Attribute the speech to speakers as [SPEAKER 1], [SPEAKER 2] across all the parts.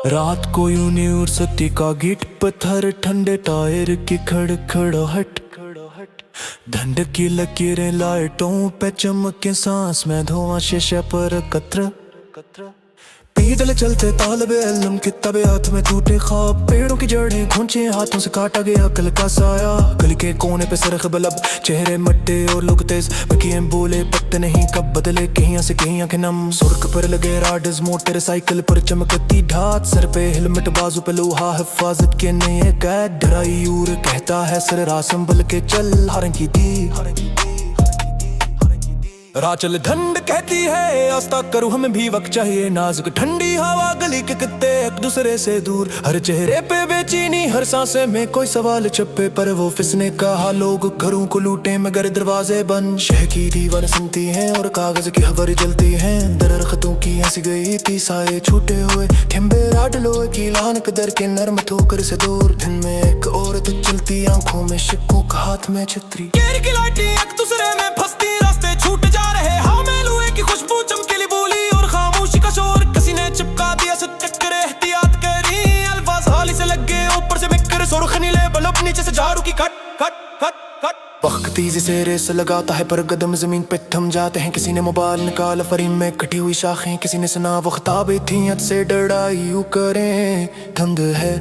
[SPEAKER 1] रात को यूं नहीं उड़ सकती कागिट पत्थर ठंडे टायर की खड़खड़ाहट धंध की लकीरें लाइटों पे चमके सांस में धुआं शीशे पर कतरा पीडल चलते तालब इल्म किताबे हाथ में टूटे ख्वाब पेड़ों की जड़ें खूंचे हाथों से काटा गया कल का साया गली के कोने पे सरख बलब चेहरे मट्टे और लोग तेज बकिएं बोले पत्ते नहीं कब बदले कहीं से कहीं आंखें नम सुर्ख पर लगे राडर्स मोटर साइकिल पर चमकती ढात सर पे हेलमेट बाजू पे लोहा हिफाजत के नए कैद डराई और कहता है सर राह संभल के चल हारंगी दी राह चल ठंड कहती है आस्था करूं हमें भी वक्त चाहिए नाजुक ठंडी हवा गली के कुत्ते एक दूसरे से दूर हर चेहरे पे बेचैनी हर सांसे में कोई सवाल छुपे पर वो फिसने कहा लोग घरों को लूटे मगर दरवाजे बंद शहर की दीवार सुनती हैं और कागज की खबर जलती हैं दरख्तों की हंस गई थी साए छूटे हुए खंबे राड लोहे की लान कदर के नरम ठोकर से दूर दिन में एक औरत चलती आंखों में शिक्कों का हाथ में छतरी केर की लाइटें एक दूसरे में फंसती रास्ते छूट जा रहे हामिल हुए की खुशबू चमकीली बोली और खामोशी का शोर किसी ने चिपका दिया से टक्कर एहतियात करी अल्फाज हाली से लग गए ऊपर से मिक्कर सुर्ख नीले बल्ब नीचे से झाड़ू की खट खट खट खट वक्त तेजी से रेस लगाता है पर कदम जमीन पे थम जाते हैं किसी ने मोबाइल निकाला फरीम में कटी हुई शाखें किसी ने सुना वो खिताबें थी हद से डरा यूं करें ठंड है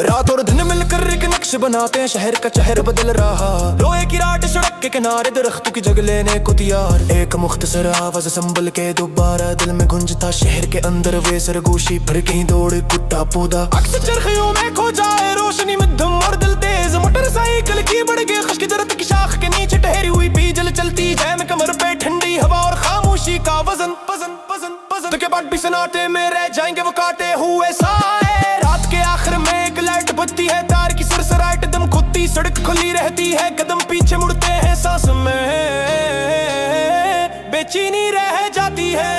[SPEAKER 1] रात और दिन मिलकर एक नक्श बनाते हैं शहर का चेहरा बदल रहा लोहे की राड सड़क के किनारे दरख्तों की जगह लेने को तैयार एक मुख्तसर आवाज संभल के दोबारा दिल में गुंजता शहर के अंदर वे सरगोशी फिर कहीं दौड़े कुत्ता पौधा अक्सर चरखियों में खो जाए रोशनी में धुम और दिल तेज मोटरसाइकिल की बढ़ गए खुश्क जरत की शाख के नीचे ठहरी हुई पीजल चलती जाए में कमर पे ठंडी हवा और खामोशी का वजन तो के बाद भी सन्नाटे में रह जाएंगे वो काटे हुए साए रात के आखिर में एक लाइट बत्ती है तार की सरसराहट दम खुदती सड़क खुली रहती है कदम पीछे मुड़ते हैं सांस में बेचैनी रह जाती है।